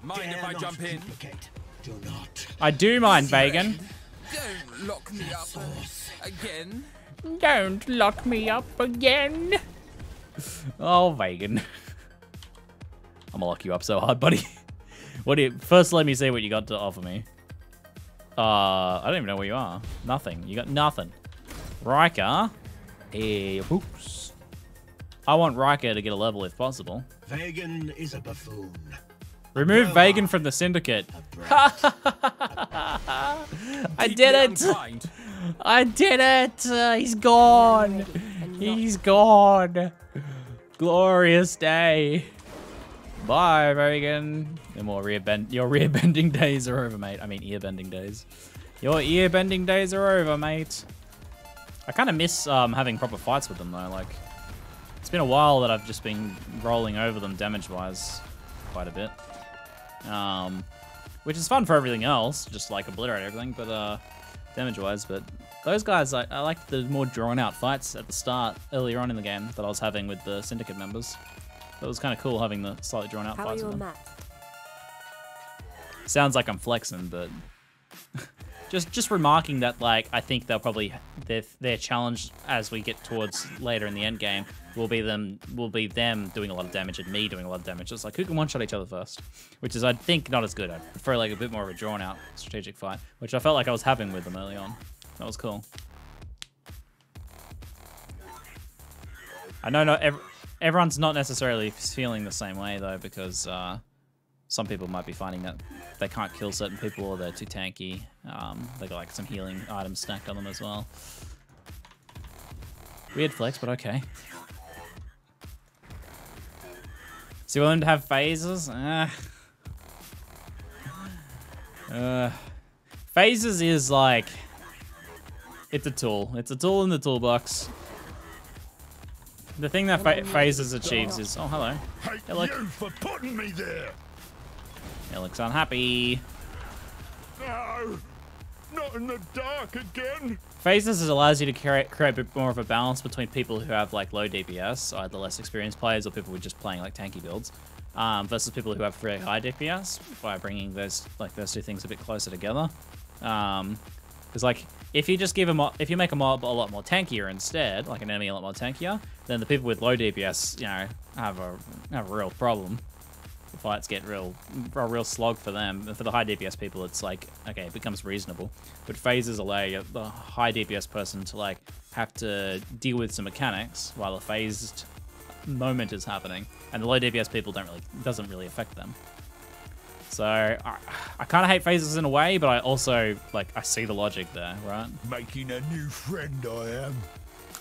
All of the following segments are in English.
Mind if I jump in? Do not. I do mind, Vegan. Don't lock me up again. Don't lock me up again. Oh, Vegan. I'm gonna lock you up so hard, buddy. What do you? First, let me see what you got to offer me. I don't even know where you are. Nothing. You got nothing. Riker. Hey, oops. I want Riker to get a level if possible. Vegan is a buffoon. Remove Vegan from the Syndicate. I did it. I did it. He's gone. He's gone. Glorious day. Bye, Vegan. Your rear bending days are over, mate. I mean, ear bending days. Your ear bending days are over, mate. I kind of miss having proper fights with them, though. Like, it's been a while that I've just been rolling over them damage-wise quite a bit. Which is fun for everything else, just like obliterate everything, but damage-wise. But those guys, I like the more drawn-out fights at the start, earlier on in the game, that I was having with the Syndicate members. It was kind of cool having the slightly drawn-out fights with them. Sounds like I'm flexing, but just remarking that, like, I think they'll probably their challenge as we get towards later in the end game will be them doing a lot of damage and me doing a lot of damage. It's like, who can one-shot each other first? Which is, I think, not as good. I prefer like a bit more of a drawn-out strategic fight, which I felt like I was having with them early on. That was cool. I know not everyone's not necessarily feeling the same way though, because some people might be finding that they can't kill certain people or they're too tanky. They got like some healing items stacked on them as well. Weird flex, but okay. So you want them to have phases? Phases is like, it's a tool. It's a tool in the toolbox. The thing that phases achieves is, oh, hello. Hate you for putting me there. It looks unhappy. No, not in the dark again. Phases allows you to create a bit more of a balance between people who have like low DPS, either less experienced players or people who are just playing like tanky builds, versus people who have very high DPS, by bringing those two things a bit closer together. Because like if you just give them, if you make a mob a lot more tankier instead, like an enemy a lot more tankier, then the people with low DPS, you know, have a real problem. The fights get a real slog for them. And for the high DPS people, it's like, okay, it becomes reasonable. But phases allow the high DPS person to like have to deal with some mechanics while a phased moment is happening, and the low DPS people doesn't really affect them. So I kind of hate phases in a way, but I also I see the logic there, right? Making a new friend, I am.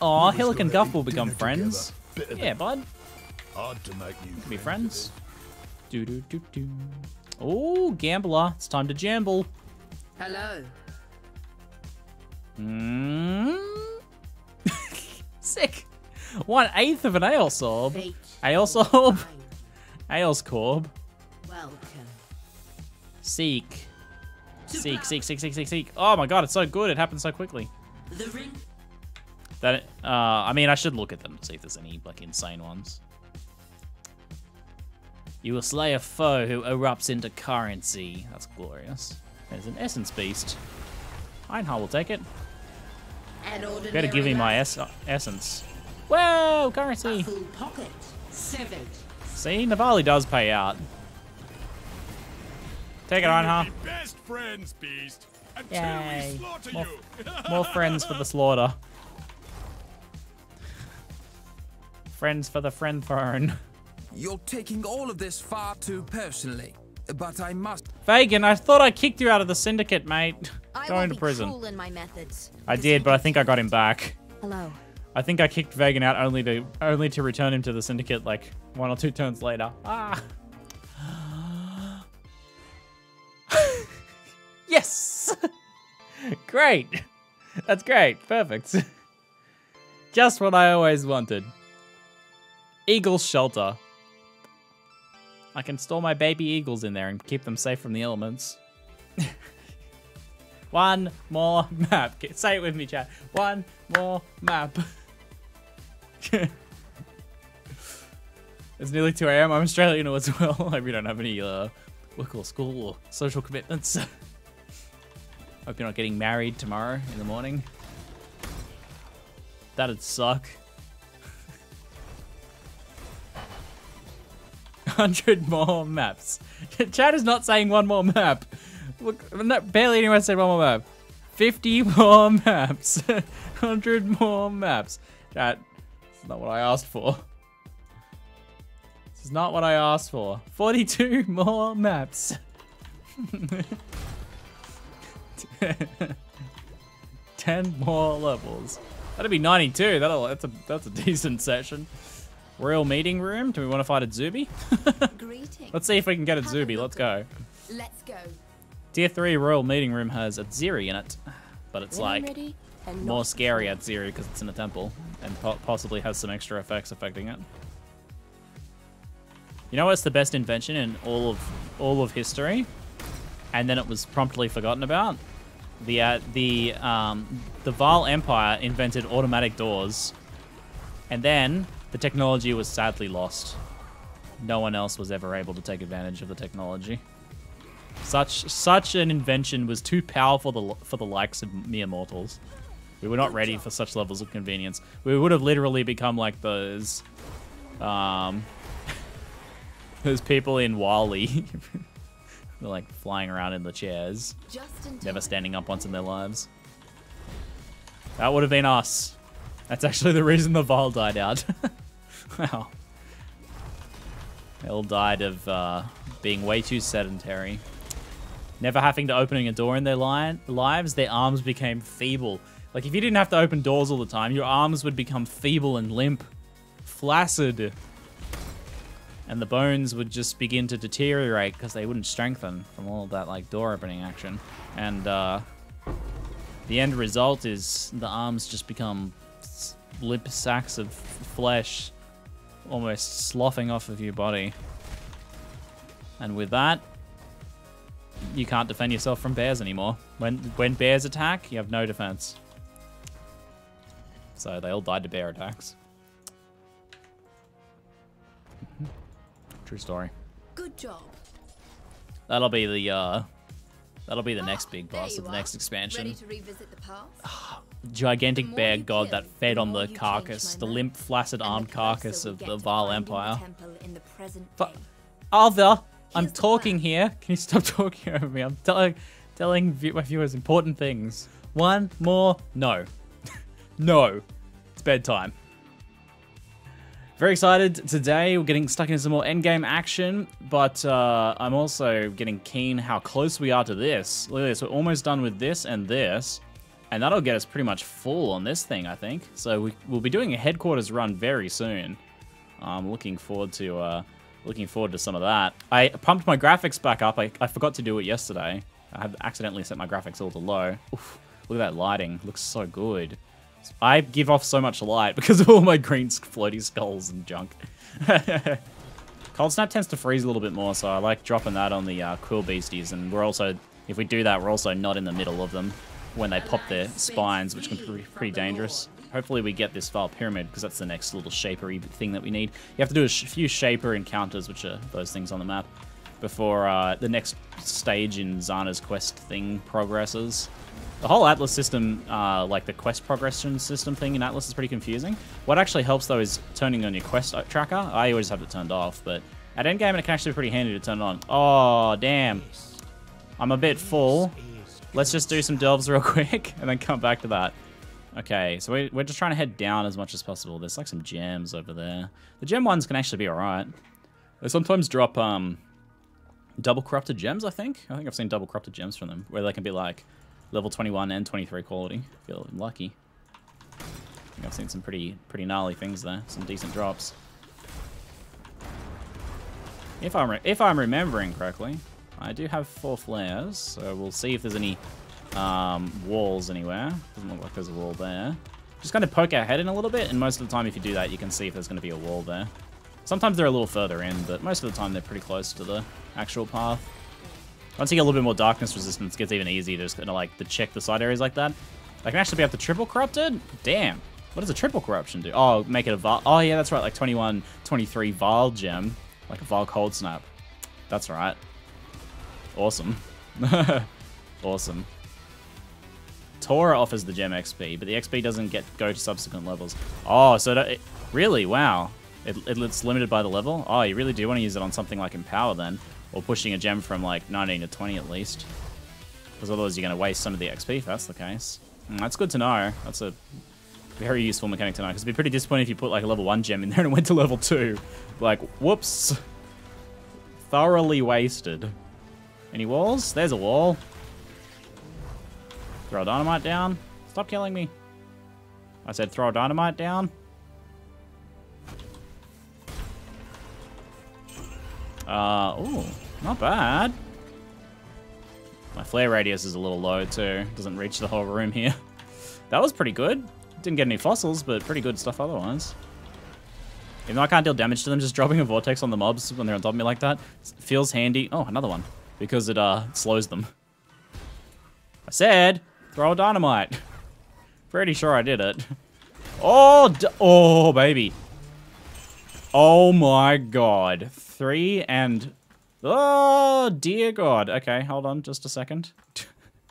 Oh, Hillick and Guff will become friends. Yeah, bud. Hard to make new friends. Be friends. Oh, gambler! It's time to jamble. Hello. Sick. 1/8 of an Aeos Orb. Aeos Orb. Aeos Corb. Welcome. Seek. Seek. Oh my god, it's so good. It happens so quickly. The ring. That I mean, I should look at them to see if there's any like insane ones. You will slay a foe who erupts into currency. That's glorious. There's an essence beast. Einhar will take it. Better give me my essence. Whoa, currency. Pocket. 7. See, Navali does pay out. Take it, Einhar. Best friends, beast. Yay. More friends for the slaughter. Friends for the friend throne. You're taking all of this far too personally, but I must. Vegan, I thought I kicked you out of the Syndicate, mate. Going to prison. Cool in my methods. I did, but I think I got him back. Hello. I think I kicked Vegan out only to return him to the Syndicate like 1 or 2 turns later. Ah. Yes. Great. That's great. Perfect. Just what I always wanted. Eagle's Shelter. I can store my baby eagles in there and keep them safe from the elements. One more map. Say it with me, chat. One more map. It's nearly 2 AM. I'm Australian as well. Hope you don't have any work or school or social commitments. Hope you're not getting married tomorrow in the morning. That'd suck. 100 more maps. Chad is not saying one more map. Look, barely anyone said one more map. 50 more maps. 100 more maps. Chat, this is not what I asked for. This is not what I asked for. 42 more maps. 10 more levels. That'd be 92. That's a decent session. Royal meeting room. Do we want to fight at Zuby? Let's see if we can get at Zuby. Let's go. Let's go. Tier 3 Royal meeting room has a Ziri in it, but it's like more scary at Ziri because it's in a temple and possibly has some extra effects affecting it. You know what's the best invention in all of history, and then it was promptly forgotten about? The Vaal Empire invented automatic doors, and then the technology was sadly lost. No one else was ever able to take advantage of the technology. Such an invention was too powerful for the likes of mere mortals. We were not ready for such levels of convenience. We would have literally become like those those people in Wall-E. They're like flying around in the chairs, never standing up once in their lives. That would have been us. That's actually the reason the Vaal died out. Wow. They all died of being way too sedentary. Never having to open a door in their lives, their arms became feeble. Like, if you didn't have to open doors all the time, your arms would become feeble and limp. Flaccid. And the bones would just begin to deteriorate because they wouldn't strengthen from all of that, like, door opening action. And the end result is the arms just become limp sacks of flesh almost sloughing off of your body. And with that, you can't defend yourself from bears anymore. When bears attack, you have no defense. So they all died to bear attacks. True story. Good job. That'll be the next big boss of the next expansion. Ready to revisit the past? Gigantic bear god that fed on the carcass, the limp, flaccid armed carcass of the Vaal Empire. Arthur, I'm talking here. Can you stop talking over me? I'm telling my viewers important things. One more? No. No. It's bedtime. Very excited today. We're getting stuck into some more endgame action, but I'm also getting keen how close we are to this. Look at this. We're almost done with this, and that'll get us pretty much full on this thing, I think. So we'll be doing a headquarters run very soon. I'm looking forward to some of that. I pumped my graphics back up. I forgot to do it yesterday. I had accidentally set my graphics all to low. Oof, look at that lighting. It looks so good. I give off so much light because of all my green floaty skulls and junk. Cold Snap tends to freeze a little bit more, so I like dropping that on the Quill Beasties. And we're also, if we do that, we're also not in the middle of them when they pop their spines, which can be pretty dangerous. Hopefully we get this Vaal Pyramid, because that's the next little shapery thing that we need. You have to do a few shaper encounters, which are those things on the map, before the next stage in Zana's quest thing progresses. The whole Atlas system, like the quest progression system thing in Atlas, is pretty confusing. What actually helps, though, is turning on your quest tracker. I always have it turned off, but at endgame it can actually be pretty handy to turn it on. Oh, damn. I'm a bit full. Let's just do some delves real quick, and then come back to that. Okay, so we're just trying to head down as much as possible. There's like some gems over there. The gem ones can actually be alright. They sometimes drop double corrupted gems, I think. I think I've seen double corrupted gems from them, where they can be like level 21 and 23 quality. Feel lucky. I think I've seen some pretty gnarly things there. Some decent drops. If I'm remembering correctly, I do have 4 flares, so we'll see if there's any walls anywhere. Doesn't look like there's a wall there. Just kind of poke our head in a little bit, and most of the time if you do that, you can see if there's going to be a wall there. Sometimes they're a little further in, but most of the time they're pretty close to the actual path. Once you get a little bit more darkness resistance, it gets even easier to just kind of like to check the side areas like that. I can actually be up to triple corrupted? Damn. What does a triple corruption do? Oh, make it a Vaal. Oh yeah, that's right, like 21, 23 Vaal gem. Like a Vaal cold snap. That's right. Awesome. Awesome. Tora offers the gem XP, but the XP doesn't go to subsequent levels. Oh, so really? Wow. It's limited by the level? Oh, you really do want to use it on something like Empower then, or pushing a gem from like 19 to 20 at least. Because otherwise you're going to waste some of the XP if that's the case. That's good to know. That's a very useful mechanic to know, because it'd be pretty disappointing if you put like a level 1 gem in there and it went to level 2. Like, whoops. Thoroughly wasted. Any walls? There's a wall. Throw a dynamite down. Stop killing me. I said throw a dynamite down. Ooh, not bad. My flare radius is a little low too. Doesn't reach the whole room here. That was pretty good. Didn't get any fossils, but pretty good stuff otherwise. Even though I can't deal damage to them, just dropping a vortex on the mobs when they're on top of me like that feels handy. Oh, another one. Because it slows them. I said, throw a dynamite. Pretty sure I did it. Oh, oh, baby. Oh my god. 3 and... Oh, dear god. Okay, hold on just a second.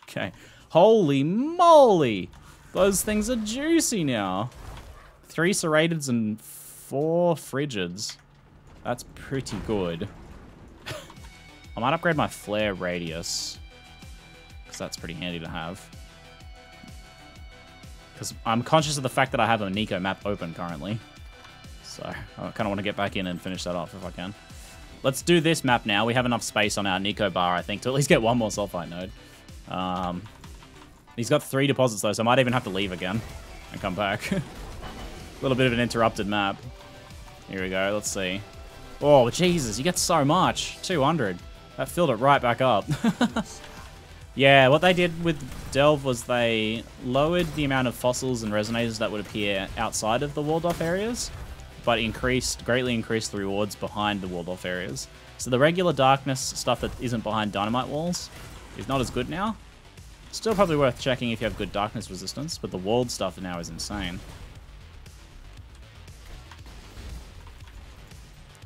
Okay. Holy moly. Those things are juicy now. 3 serrateds and 4 frigids. That's pretty good. I might upgrade my flare radius, because that's pretty handy to have. Because I'm conscious of the fact that I have a Nico map open currently. So I kind of want to get back in and finish that off if I can. Let's do this map now. We have enough space on our Nico bar, I think, to at least get 1 more sulfite node. He's got 3 deposits though, so I might even have to leave again and come back. A little bit of an interrupted map. Here we go, let's see. Oh, Jesus, you get so much. 200. That filled it right back up. Yeah, what they did with Delve was they lowered the amount of fossils and resonators that would appear outside of the walled off areas, but greatly increased the rewards behind the walled off areas. So the regular darkness stuff that isn't behind dynamite walls is not as good now. Still probably worth checking if you have good darkness resistance, but the walled stuff now is insane.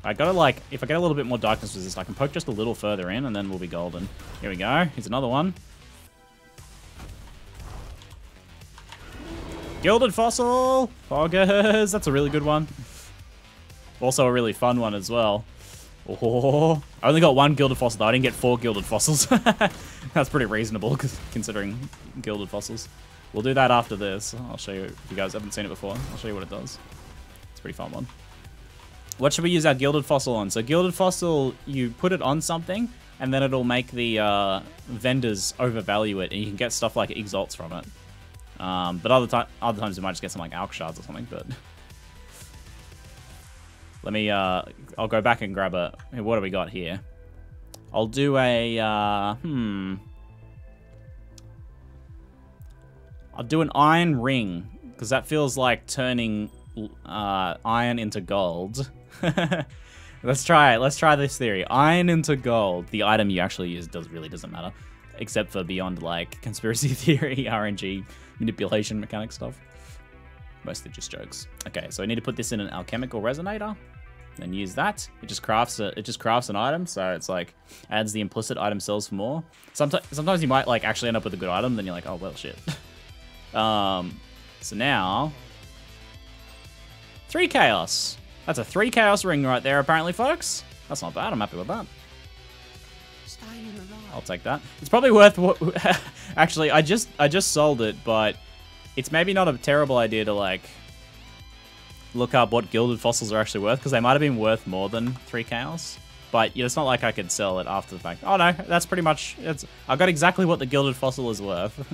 I gotta like, if I get a little bit more darkness resist, I can poke just a little further in and then we'll be golden. Here we go. Here's another one. Gilded Fossil! Poggers! That's a really good one. Also a really fun one as well. Oh, I only got 1 Gilded Fossil though. I didn't get 4 Gilded Fossils. That's pretty reasonable considering Gilded Fossils. We'll do that after this. I'll show you if you guys haven't seen it before. I'll show you what it does. It's a pretty fun one. What should we use our Gilded Fossil on? So Gilded Fossil, you put it on something, and then it'll make the vendors overvalue it, and you can get stuff like exalts from it. But other times you might just get some like alch shards or something, but... Let me, I'll go back and grab a... What do we got here? I'll do a, I'll do an iron ring, because that feels like turning iron into gold. Let's try it. Let's try this theory. Iron into gold. The item you actually use really doesn't matter, except for beyond like conspiracy theory, RNG, manipulation, mechanic stuff. Mostly just jokes. Okay, so I need to put this in an alchemical resonator, then use that. It just crafts an item, so it's like adds the implicit item sells for more. Sometimes you might like actually end up with a good item, then you're like, oh well, shit. So now 3 chaos. That's a 3 chaos ring right there, apparently, folks. That's not bad. I'm happy with that. I'll take that. It's probably worth. Actually, I just sold it, but it's maybe not a terrible idea to like look up what Gilded Fossils are actually worth, because they might have been worth more than 3 chaos. But it's not like I could sell it after the fact. Oh no, that's pretty much. I got exactly what the Gilded Fossil is worth.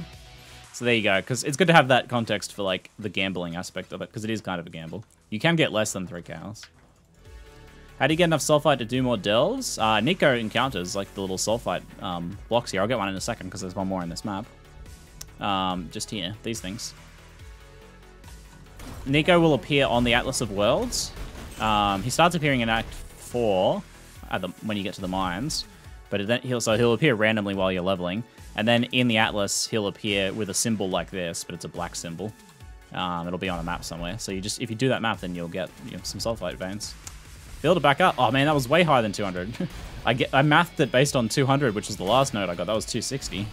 So there you go, because it's good to have that context for like the gambling aspect of it, because it is kind of a gamble. You can get less than 3 chaos. How do you get enough sulfite to do more delves? Nico encounters like the little sulfite blocks here. I'll get one in a second because there's one more in this map. Just here, these things. Nico will appear on the Atlas of Worlds. He starts appearing in Act 4 when you get to the mines, but then he'll appear randomly while you're leveling. And then in the Atlas, he'll appear with a symbol like this, but it's a black symbol. It'll be on a map somewhere. So if you do that map, then you'll get some sulfite veins. Build it back up. Oh man, that was way higher than 200. I mathed it based on 200, which was the last node I got. That was 260.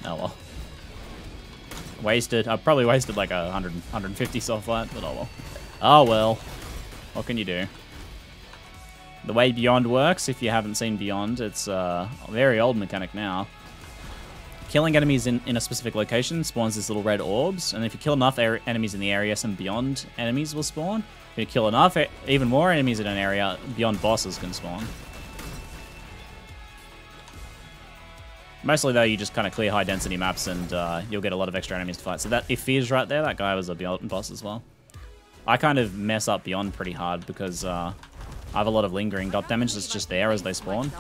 Oh well. Wasted. I probably wasted like 150 soft light, but oh well. Oh well. What can you do? The way Beyond works, if you haven't seen Beyond, it's a very old mechanic now. Killing enemies in a specific location spawns these little red orbs, and if you kill enough enemies in the area, some Beyond enemies will spawn. If you kill enough, even more enemies in an area, Beyond bosses can spawn. Mostly though, you just kind of clear high density maps and you'll get a lot of extra enemies to fight. So that, if Fear's right there, that guy was a Beyond boss as well. I kind of mess up Beyond pretty hard because I have a lot of lingering dot damage that's just there as they spawn.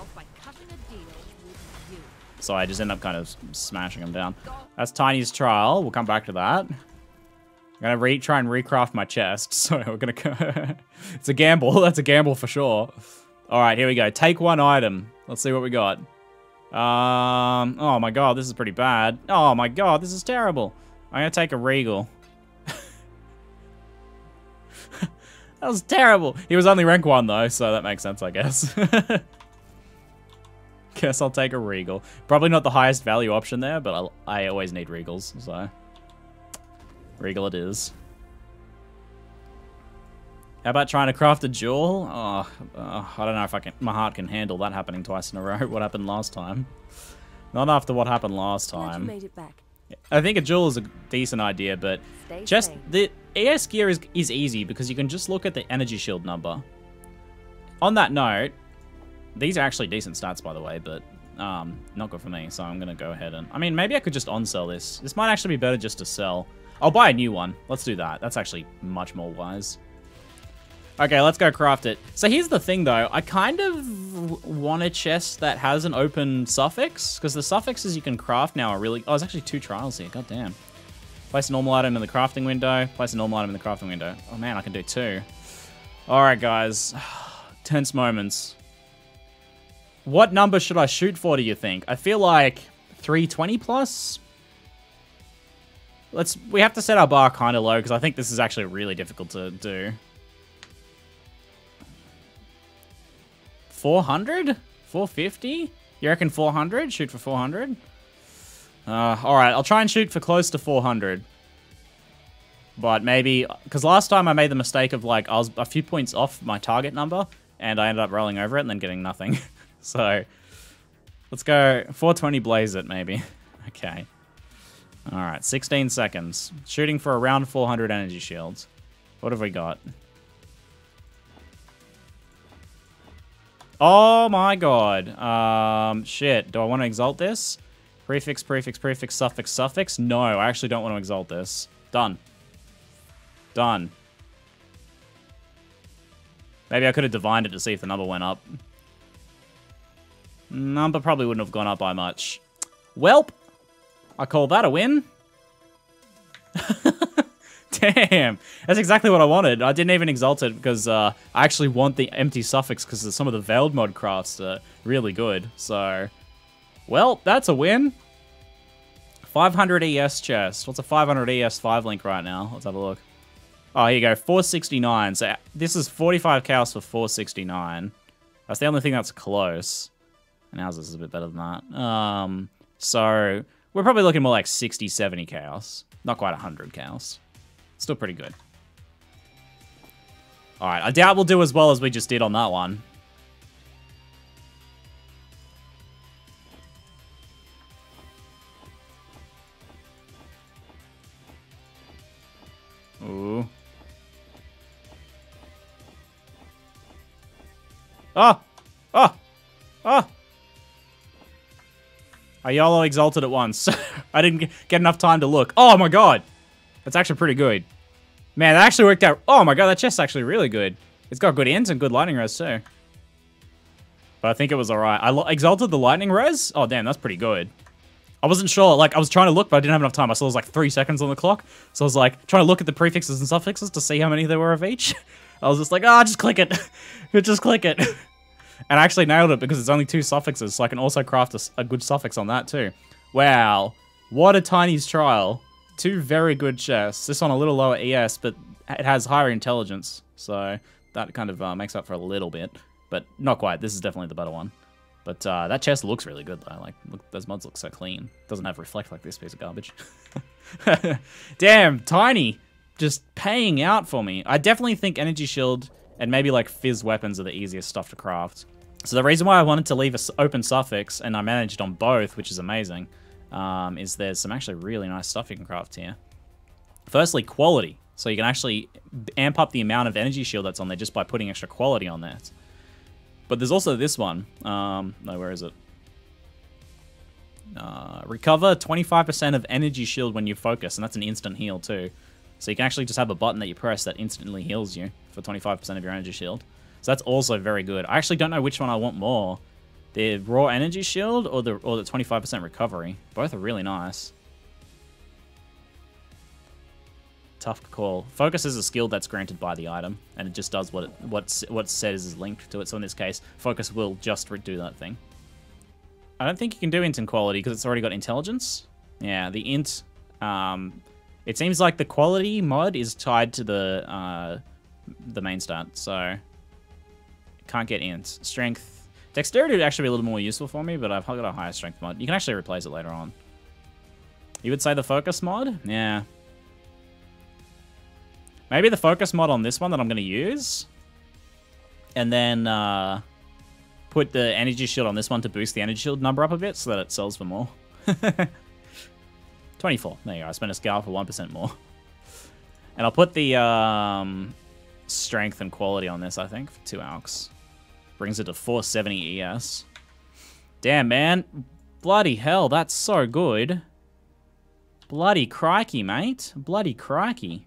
So I just end up kind of smashing them down. That's Tiny's trial. We'll come back to that. I'm gonna try and recraft my chest. So we're gonna go. It's a gamble. That's a gamble for sure. All right, here we go. Take one item. Let's see what we got. Oh my god, this is pretty bad. Oh my god, this is terrible. I'm gonna take a Regal. That was terrible. He was only rank 1 though, so that makes sense, I guess. Guess I'll take a Regal. Probably not the highest value option there, but I always need Regals, so Regal it is. How about trying to craft a jewel? Oh, I don't know if my heart can handle that happening twice in a row. What happened last time? Not after what happened last time. You made it back. I think a jewel is a decent idea, but just the ES gear is easy because you can just look at the energy shield number. On that note, these are actually decent stats, by the way, but not good for me, so I'm going to go ahead and... I mean, maybe I could just on-sell this. This might actually be better just to sell. I'll buy a new one. Let's do that. That's actually much more wise. Okay, let's go craft it. So here's the thing, though. I kind of want a chest that has an open suffix, because the suffixes you can craft now are really... Oh, there's actually 2 trials here. God damn. Place a normal item in the crafting window. Place a normal item in the crafting window. Oh, man, I can do 2. All right, guys. Tense moments. What number should I shoot for, do you think? I feel like 320 plus? We have to set our bar kind of low, because I think this is actually really difficult to do. 400? 450? You reckon 400? Shoot for 400? Alright, I'll try and shoot for close to 400. But maybe... Because last time I made the mistake of, like, I was a few points off my target number, and I ended up rolling over it and then getting nothing. So, let's go 420 blaze it, maybe. Okay. Alright, 16 seconds. Shooting for around 400 energy shields. What have we got? Oh my god. Shit. Do I want to exalt this? Prefix, prefix, prefix, suffix, suffix? No, I actually don't want to exalt this. Done. Done. Maybe I could have divined it to see if the number went up. Number probably wouldn't have gone up by much. Welp. I call that a win. Damn. That's exactly what I wanted. I didn't even exalt it because I actually want the empty suffix because some of the Veiled mod crafts are really good. So, well, that's a win. 500 ES chest. What's a 500 ES 5 link right now? Let's have a look. Oh, here you go. 469. So this is 45 chaos for 469. That's the only thing that's close. And ours is a bit better than that. So we're probably looking more like 60, 70 chaos. Not quite 100 chaos. Still pretty good. Alright, I doubt we'll do as well as we just did on that one. Ooh. Oh! Oh! Oh! I YOLO exalted at once. I didn't get enough time to look. Oh my god! That's actually pretty good. Man, that actually worked out. Oh my god, that chest's actually really good. It's got good ends and good lightning res too. But I think it was alright. I exalted the lightning res? Oh damn, that's pretty good. I wasn't sure. Like, I was trying to look, but I didn't have enough time. I saw it was like 3 seconds on the clock. So I was like, trying to look at the prefixes and suffixes to see how many there were of each. I was just like, just click it. Just click it. And I actually nailed it because it's only 2 suffixes, so I can also craft a good suffix on that too. Wow. What a Tiny's trial. 2 very good chests. This one a little lower ES, but it has higher intelligence. So that kind of makes up for a little bit, but not quite. This is definitely the better one. But that chest looks really good though. Like, look, those mods look so clean. Doesn't have reflect like this piece of garbage. Damn, Tiny, just paying out for me. I definitely think energy shield and maybe like fizz weapons are the easiest stuff to craft. So the reason why I wanted to leave an open suffix, and I managed on both, which is amazing, is there's some actually really nice stuff you can craft here. Firstly, quality. So you can actually amp up the amount of energy shield that's on there just by putting extra quality on that. But there's also this one. No, where is it? Recover 25% of energy shield when you focus, and that's an instant heal too. So you can actually just have a button that you press that instantly heals you for 25% of your energy shield. So that's also very good. I actually don't know which one I want more. The raw energy shield or the 25% recovery. Both are really nice. Tough call. Focus is a skill that's granted by the item, and it just does what says is linked to it. So in this case, focus will just do that thing. I don't think you can do int and quality because it's already got intelligence. Yeah, the int. It seems like the quality mod is tied to the main stat, so can't get int. Strength, dexterity would actually be a little more useful for me, but I've got a higher strength mod. You can actually replace it later on. You would say the focus mod? Yeah. Maybe the focus mod on this one that I'm going to use. And then put the energy shield on this one to boost the energy shield number up a bit so that it sells for more. 24. There you go. I spent a scale for 1% more. And I'll put the strength and quality on this, I think, for 2 alks. Brings it to 470 ES. Damn, man. Bloody hell, that's so good. Bloody crikey, mate. Bloody crikey.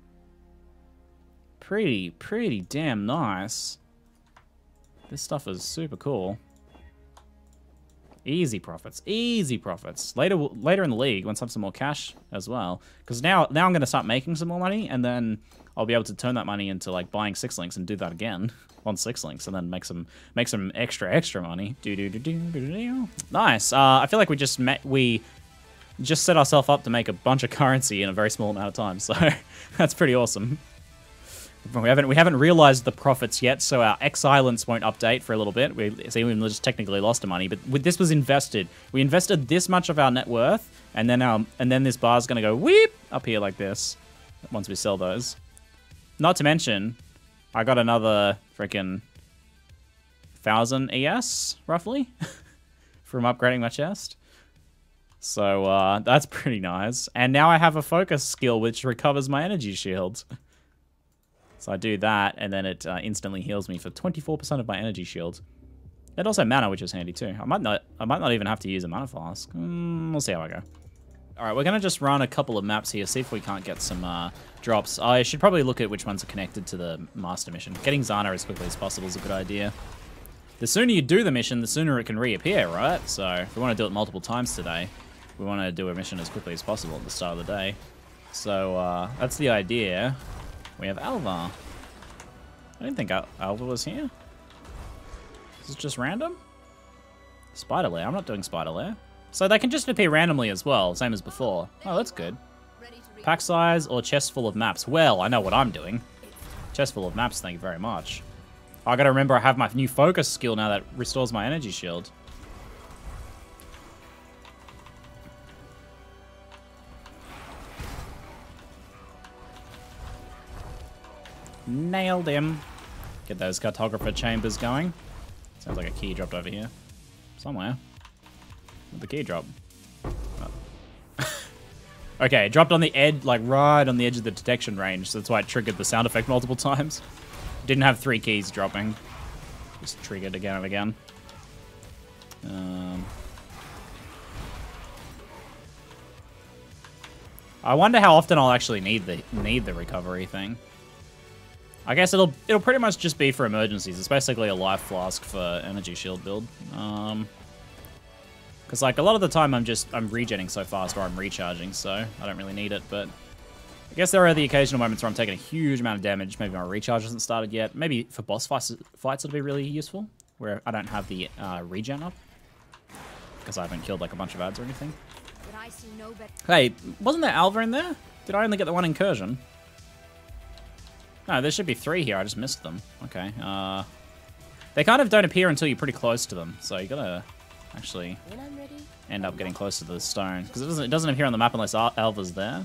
Pretty damn nice. This stuff is super cool. Easy profits. Easy profits. Later in the league, once I have some more cash as well. Because now I'm going to start making some more money, and then I'll be able to turn that money into like buying 6 links and do that again on 6 links, and then make some extra money. Nice. I feel like we just set ourselves up to make a bunch of currency in a very small amount of time. So that's pretty awesome. We haven't realized the profits yet, so our exilence won't update for a little bit. We just technically lost the money, but this was invested. We invested this much of our net worth, and then this bar's gonna go weep up here like this once we sell those. Not to mention, I got another freaking 1,000 ES roughly from upgrading my chest. So that's pretty nice. And now I have a focus skill which recovers my energy shield. So I do that, and then it instantly heals me for 24% of my energy shield. And also mana, which is handy too. I might not even have to use a mana flask. We'll see how I go. All right, we're gonna just run a couple of maps here, see if we can't get some drops. I should probably look at which ones are connected to the master mission. Getting Zana as quickly as possible is a good idea. The sooner you do the mission, the sooner it can reappear, right? So if we want to do it multiple times today, we want to do a mission as quickly as possible at the start of the day. So that's the idea. We have Alvar. I didn't think Alvar was here. Is this just random? Spider lair. I'm not doing spider lair. So they can just appear randomly as well, same as before. Oh, that's good. Pack size or chest full of maps? Well, I know what I'm doing. Chest full of maps, thank you very much. I gotta remember I have my new focus skill now that restores my energy shield. Nailed him. Get those cartographer chambers going. Sounds like a key dropped over here. Somewhere. Where'd the key drop? Oh. Okay, it dropped on the edge, like right on the edge of the detection range, so that's why it triggered the sound effect multiple times. Didn't have 3 keys dropping. Just triggered again and again. I wonder how often I'll actually need the recovery thing. I guess it'll pretty much just be for emergencies. It's basically a life flask for energy shield build. Because like a lot of the time I'm regenning so fast or I'm recharging, so I don't really need it. But I guess there are the occasional moments where I'm taking a huge amount of damage. Maybe my recharge hasn't started yet. Maybe for boss fights it'll be really useful, where I don't have the regen up because I haven't killed like a bunch of ads or anything. Hey, wasn't there Alva in there? Did I only get the one incursion? No, there should be 3 here. I just missed them. Okay. They kind of don't appear until you're pretty close to them. So you gotta actually end up getting close to the stone. Because it doesn't appear on the map unless Alva's there.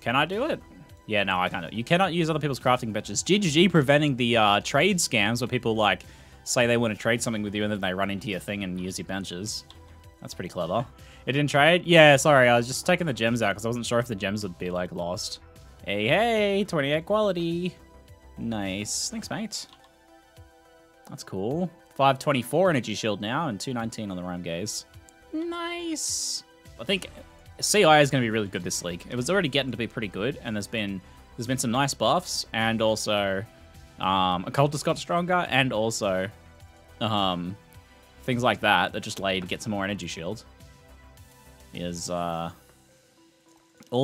Can I do it? Yeah, no, I can't. You cannot use other people's crafting benches. GGG preventing the trade scams where people like say they want to trade something with you and then they run into your thing and use your benches. That's pretty clever. It didn't trade? Yeah, sorry. I was just taking the gems out because I wasn't sure if the gems would be like lost. Hey, hey, 28 quality. Nice. Thanks, mate. That's cool. 524 energy shield now and 219 on the Rhyme Gaze. Nice. I think CI is going to be really good this league. It was already getting to be pretty good, and there's been some nice buffs, and also Occultist got stronger, and also things like that just allow you to get some more energy shield. Is all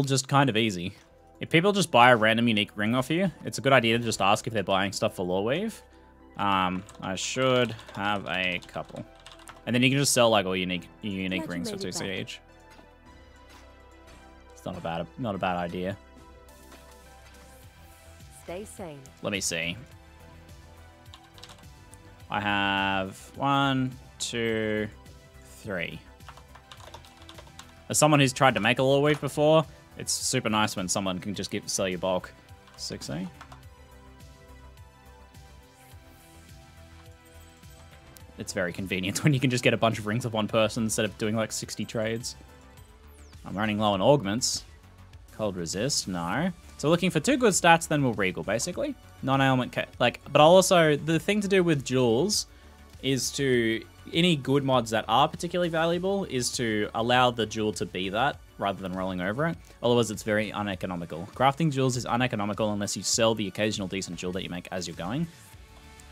just kind of easy. If people just buy a random unique ring off you, it's a good idea to just ask if they're buying stuff for Lore Weave. I should have a couple. And then you can just sell like all unique rings for 2 CH. It's not a bad idea. Stay sane. Let me see. I have 1, 2, 3. As someone who's tried to make a Lore Weave before, it's super nice when someone can just sell you bulk. 6A. It's very convenient when you can just get a bunch of rings of one person instead of doing like 60 trades. I'm running low on augments. Cold resist, no. So looking for 2 good stats, then we'll regal, basically. Non-ailment, but also the thing to do with jewels is to, any good mods that are particularly valuable is to allow the jewel to be that rather than rolling over it. Otherwise, it's very uneconomical. Crafting jewels is uneconomical unless you sell the occasional decent jewel that you make as you're going.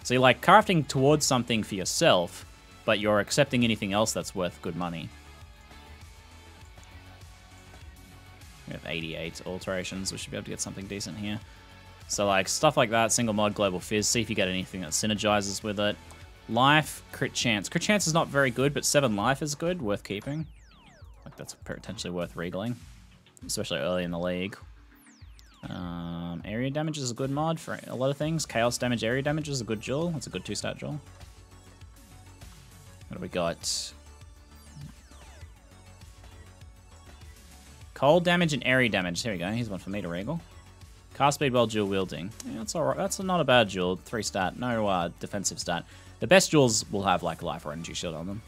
So you're like crafting towards something for yourself, but you're accepting anything else that's worth good money. We have 88 alterations. We should be able to get something decent here. So like stuff like that, single mod, global fizz. See if you get anything that synergizes with it. Life, crit chance. Crit chance is not very good, but 7 life is good, worth keeping. Like that's potentially worth regaling, especially early in the league. Area damage is a good mod for a lot of things. Chaos damage, area damage is a good jewel. That's a good 2-stat jewel. What do we got? Cold damage and area damage. Here we go. Here's one for me to regal. Cast speed while dual wielding. Yeah, that's alright. That's not a bad jewel. 3-stat. No defensive stat. The best jewels will have like life or energy shield on them.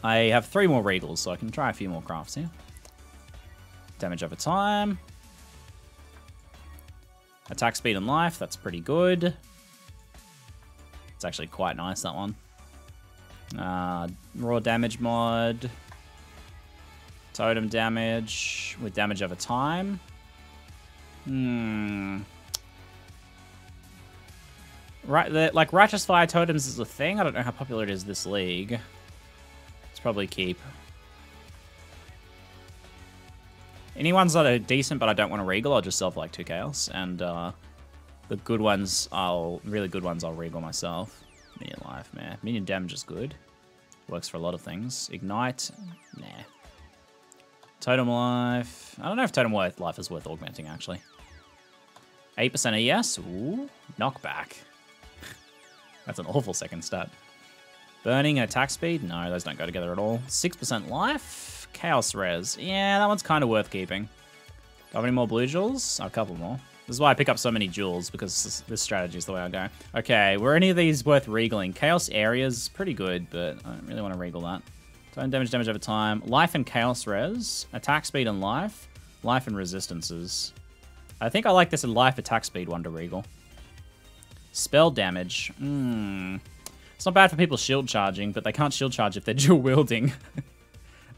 I have 3 more regals, so I can try a few more crafts here. Damage over time. Attack speed and life, that's pretty good. It's actually quite nice, that one. Raw damage mod. Totem damage with damage over time. Right, like Righteous Fire totems is a thing. I don't know how popular it is this league. It's probably keep. Any ones that are decent but I don't want to regal, I'll just sell for like 2 chaos. And the good ones, really good ones, I'll regal myself. Minion life, man. Minion damage is good. Works for a lot of things. Ignite, nah. Totem life. I don't know if totem life is worth augmenting, actually. 8% ES. Ooh. Knockback. That's an awful second stat. Burning and attack speed. No, those don't go together at all. 6% life. Chaos res. Yeah, that one's kind of worth keeping. Got any more blue jewels? Oh, a couple more. This is why I pick up so many jewels, because this strategy is the way I go. Okay, were any of these worth regaling? Chaos areas, pretty good, but I don't really want to regal that. Totem damage over time. Life and chaos res. Attack speed and life. Life and resistances. I think I like this in life attack speed one to regal. Spell damage. It's not bad for people shield charging, but they can't shield charge if they're dual wielding.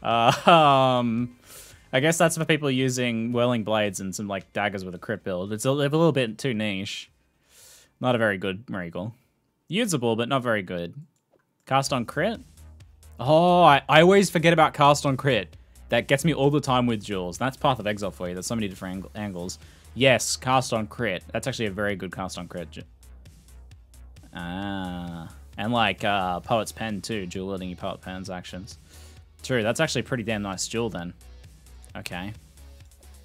I guess that's for people using whirling blades and some like daggers with a crit build. It's a little bit too niche. Not a very good regal. Usable, but not very good. Cast on crit. Oh, I always forget about cast on crit. That gets me all the time with jewels. That's Path of Exile for you. There's so many different angles. Yes, cast on crit. That's actually a very good cast on crit. And like Poet's Pen too. Dual wielding your Poet Pen's actions. True, that's actually a pretty damn nice jewel then. Okay.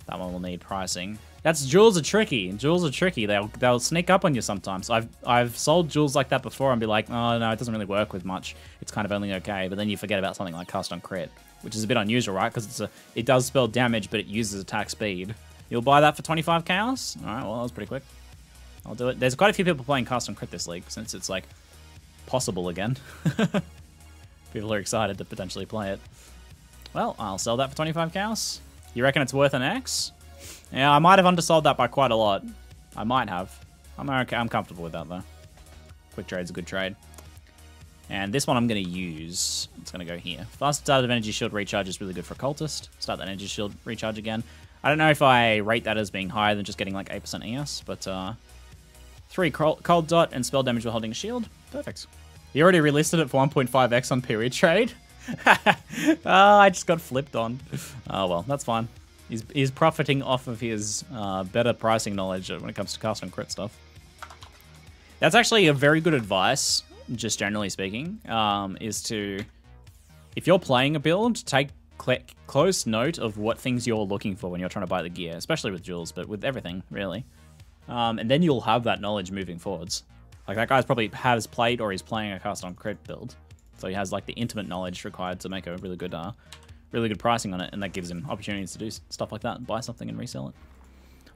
That one will need pricing. Jewels are tricky. Jewels are tricky. They'll sneak up on you sometimes. I've sold jewels like that before and be like, oh no, it doesn't really work with much. It's kind of only okay. But then you forget about something like cast on crit, which is a bit unusual, right? Because it does spell damage, but it uses attack speed. You'll buy that for 25 chaos? All right, well that was pretty quick. I'll do it. There's quite a few people playing cast on crit this league since it's like possible again. People are excited to potentially play it. Well, I'll sell that for 25 chaos. You reckon it's worth an X? Yeah, I might have undersold that by quite a lot. I might have. I'm okay. I'm comfortable with that though. Quick trade's a good trade. And this one I'm going to use. It's going to go here. Fast start of energy shield recharge is really good for cultist. Start that energy shield recharge again. I don't know if I rate that as being higher than just getting like 8% ES, but 3 cold dot and spell damage while holding a shield. Perfect. You already relisted it for 1.5x on period trade. I just got flipped on. Oh well, that's fine. He's profiting off of his better pricing knowledge when it comes to cast and crit stuff. That's actually a very good advice, just generally speaking, is to, if you're playing a build, take close note of what things you're looking for when you're trying to buy the gear, especially with jewels, but with everything, really. And then you'll have that knowledge moving forwards. Like, that guy's probably has played or he's playing a cast on crit build. So he has, like, the intimate knowledge required to make a really good pricing on it, and that gives him opportunities to do stuff like that and buy something and resell it.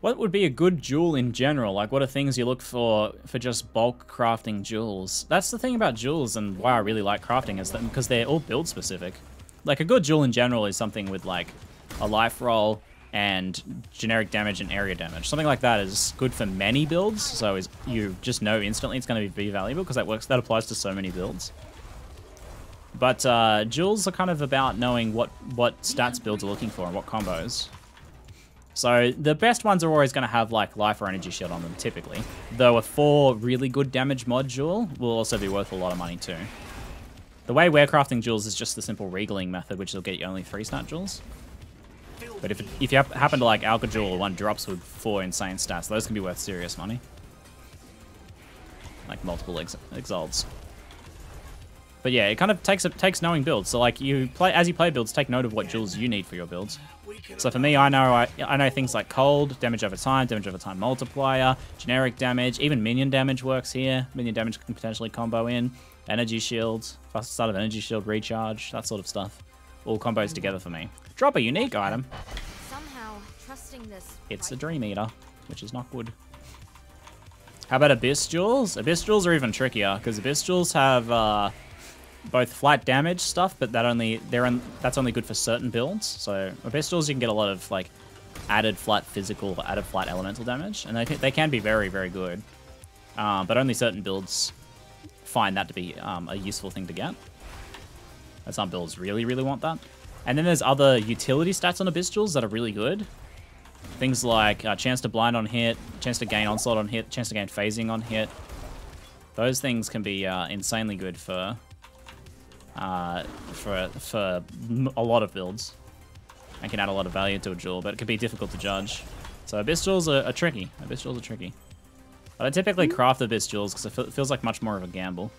What would be a good jewel in general? Like, what are things you look for just bulk crafting jewels? That's the thing about jewels and why I really like crafting is that because they're all build specific. Like, a good jewel in general is something with, like, a life roll and generic damage and area damage. Something like that is good for many builds, so you just know instantly it's going to be valuable because that applies to so many builds. But jewels are kind of about knowing what stats builds are looking for and what combos. So the best ones are always going to have like life or energy shield on them, typically. Though a 4 really good damage mod jewel will also be worth a lot of money too. The way we're crafting jewels is just the simple regaling method, which will get you only 3 stat jewels. But if you happen to like Alka Jewel, one drops with 4 insane stats, those can be worth serious money. Like multiple exalts. But yeah, it kind of takes knowing builds. So like as you play builds, take note of what jewels you need for your builds. So for me, I know things like cold, damage over time multiplier, generic damage, even minion damage works here. Minion damage can potentially combo in. Energy shields, fast start of energy shield recharge, that sort of stuff. All combos together for me. Drop a unique item. Somehow, trusting this. It's a Dream Eater, which is not good. How about Abyss Jewels? Abyss Jewels are even trickier, because Abyss Jewels have both flat damage stuff, but that's only good for certain builds. So Abyss Jewels, you can get a lot of like added flat physical, added flat elemental damage, and they can be very, very good. But only certain builds find that to be a useful thing to get. And some builds really, really want that. And then there's other utility stats on Abyss Jewels that are really good. Things like chance to blind on hit, chance to gain onslaught on hit, chance to gain phasing on hit. Those things can be insanely good for a lot of builds, and can add a lot of value to a jewel, but it can be difficult to judge. So Abyss Jewels are tricky. Abyss Jewels are tricky. I don't typically craft Abyss Jewels because it feels like much more of a gamble.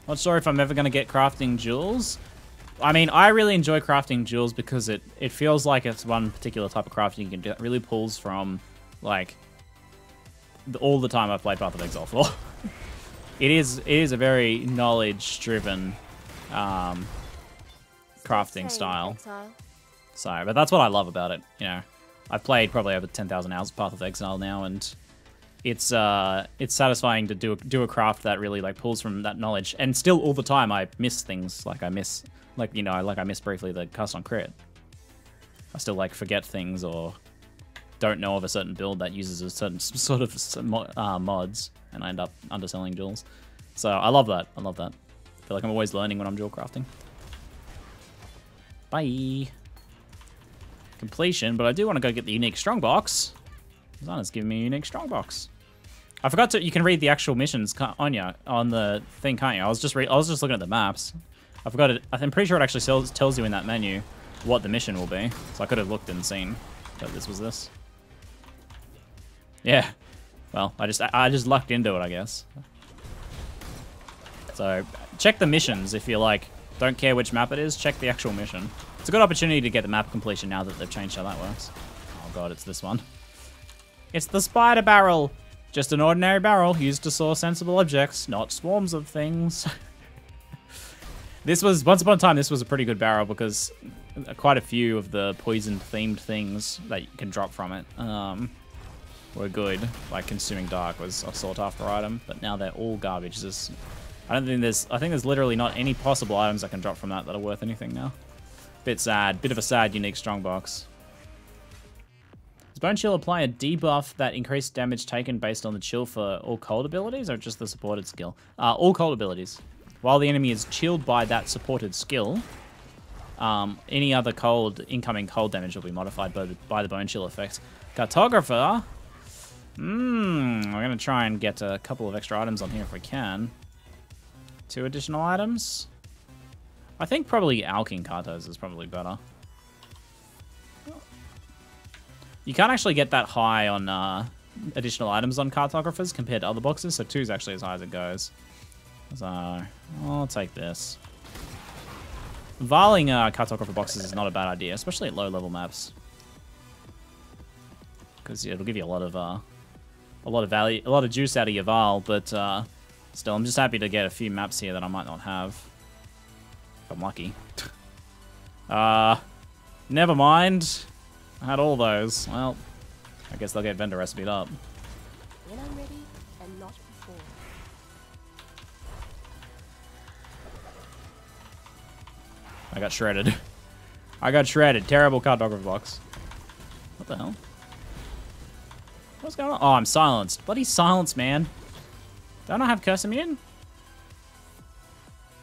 Not sure if I'm ever going to get crafting jewels. I mean, I really enjoy crafting jewels because it feels like it's one particular type of crafting you can do that really pulls from, like, all the time I've played Path of Exile for. It is a very knowledge-driven crafting style. So, but that's what I love about it. You know, I've played probably over 10,000 hours of Path of Exile now, and it's satisfying to do a craft that really like pulls from that knowledge. And still, all the time, I miss things. Like I miss briefly the cast on crit. I still like forget things or don't know of a certain build that uses a certain sort of mods, and I end up underselling jewels. So I love that. I love that. I feel like I'm always learning when I'm jewel crafting. Bye. Completion, but I do want to go get the unique strongbox. Zana's giving me a unique strongbox. I forgot to. You can read the actual missions on the thing, can't you? I was just looking at the maps. I forgot it. I'm pretty sure it actually tells you in that menu what the mission will be. So I could have looked and seen that this was this. Yeah. Well, I just lucked into it, I guess. So check the missions if you like. Don't care which map it is. Check the actual mission. It's a good opportunity to get the map completion now that they've changed how that works. Oh god, it's this one. It's the spider barrel. Just an ordinary barrel used to soar sensible objects, not swarms of things. This was, once upon a time, this was a pretty good barrel because quite a few of the poison-themed things that you can drop from it were good. Like Consuming Dark was a sought-after item, but now they're all garbage. I think there's literally not any possible items I can drop from that are worth anything now. Bit sad. Bit of a sad, unique strongbox. Does Bone Chill apply a debuff that increased damage taken based on the chill for all cold abilities, or just the supported skill? All cold abilities. While the enemy is chilled by that supported skill, any other incoming cold damage will be modified by the Bone Chill effect. Cartographer. We're going to try and get a couple of extra items on here if we can. 2 additional items. I think probably Alking Cartos is probably better. You can't actually get that high on additional items on Cartographers compared to other boxes, so 2 is actually as high as it goes. So, I'll take this. Varling Cartographer boxes is not a bad idea, especially at low-level maps. Because it'll give you a lot of value, a lot of juice out of your Vaal, but still, I'm just happy to get a few maps here that I might not have. If I'm lucky. Never mind. I had all those. Well, I guess they'll get vendor recipe'd up. When I'm ready and not before. I got shredded. I got shredded. Terrible cartographer box. What the hell? What's going on? Oh, I'm silenced. Bloody silence, man. Don't I have curse immune?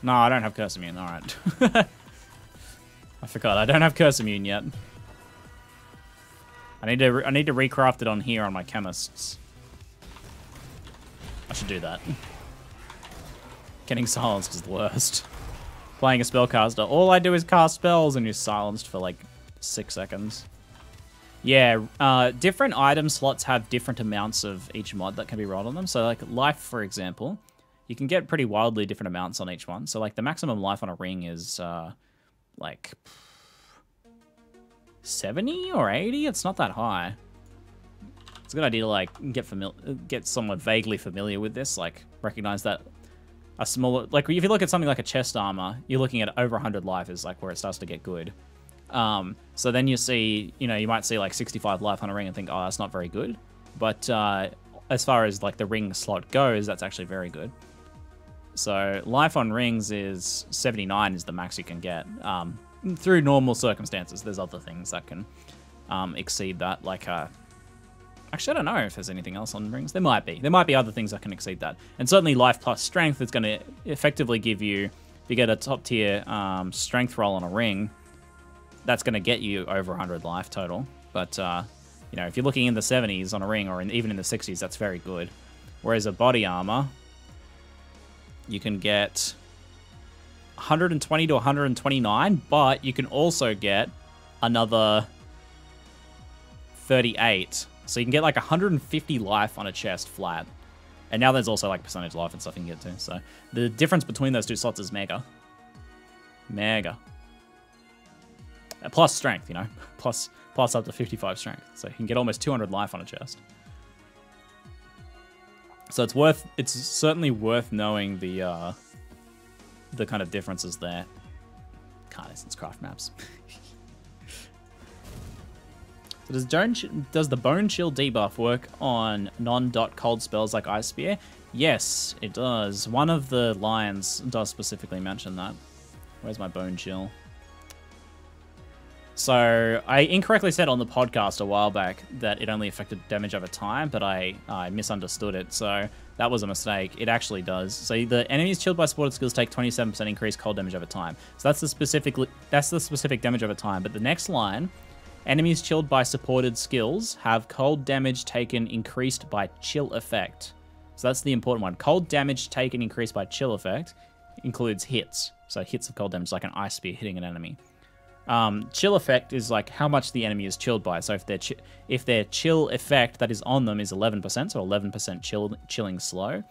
No, I don't have curse immune. Alright. I forgot. I don't have curse immune yet. I need to recraft it on here on my chemists. I should do that. Getting silenced is the worst. Playing a spellcaster. All I do is cast spells and you're silenced for like 6 seconds. Yeah, different item slots have different amounts of each mod that can be rolled on them. So like life, for example, you can get pretty wildly different amounts on each one. So like the maximum life on a ring is like 70 or 80. It's not that high. It's a good idea to like get someone vaguely familiar with this. Like recognize that a smaller, like if you look at something like a chest armor, you're looking at over 100 life is like where it starts to get good. So then you see, you might see like 65 life on a ring and think, oh, that's not very good. But as far as like the ring slot goes, that's actually very good. So life on rings is 79 is the max you can get. Through normal circumstances, there's other things that can exceed that. Like, actually, I don't know if there's anything else on rings. There might be. There might be other things that can exceed that. And certainly life plus strength is going to effectively give you, if you get a top tier strength roll on a ring, that's going to get you over 100 life total. But, if you're looking in the 70s on a ring or even in the 60s, that's very good. Whereas a body armor, you can get 120 to 129, but you can also get another 38. So you can get like 150 life on a chest flat. And now there's also like percentage life and stuff you can get too. So the difference between those two slots is mega. Mega. Plus strength, plus up to 55 strength. So you can get almost 200 life on a chest. So it's certainly worth knowing the kind of differences there. Carnissance craft maps. So does the Bone Chill debuff work on non-dot cold spells like Ice Spear? Yes, it does. One of the lines does specifically mention that. Where's my Bone Chill? So I incorrectly said on the podcast a while back that it only affected damage over time, but I misunderstood it. So that was a mistake. It actually does. So the enemies chilled by supported skills take 27% increased cold damage over time. So that's the specific damage over time. But the next line, enemies chilled by supported skills have cold damage taken increased by chill effect. So that's the important one. Cold damage taken increased by chill effect includes hits. So hits of cold damage, like an ice spear hitting an enemy. Chill effect is like how much the enemy is chilled by. So if their chill effect that is on them is 11%, so 11% chilling slow,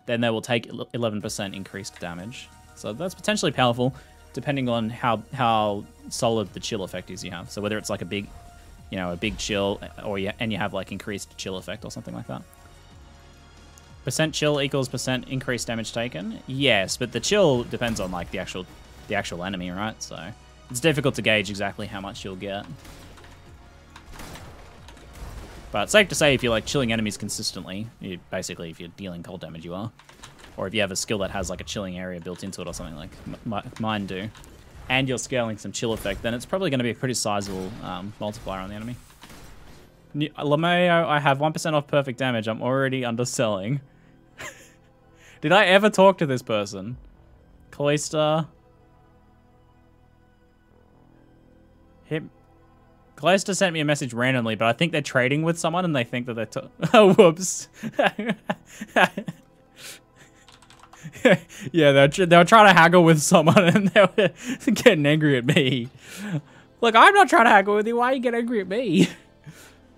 then they will take 11% increased damage. So that's potentially powerful, depending on how solid the chill effect is you have. So whether it's like a big you know, a big chill, or and you have like increased chill effect or something like that. Percent chill equals percent increased damage taken. Yes, but the chill depends on like the actual enemy, right? So it's difficult to gauge exactly how much you'll get. But it's safe to say if you're like chilling enemies consistently, basically if you're dealing cold damage, you are. Or if you have a skill that has like a chilling area built into it or something like mine do, and you're scaling some chill effect, then it's probably going to be a pretty sizable multiplier on the enemy. LeMayo, I have 1% off perfect damage. I'm already underselling. Did I ever talk to this person? Cloister. Cloister sent me a message randomly, but I think they're trading with someone and they think that they're... Oh, whoops. Yeah, they were trying to haggle with someone and they were getting angry at me. Look, I'm not trying to haggle with you. Why are you getting angry at me?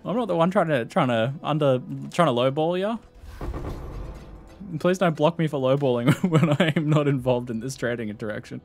I'm not the one trying to lowball you. Please don't block me for lowballing when I am not involved in this trading interaction.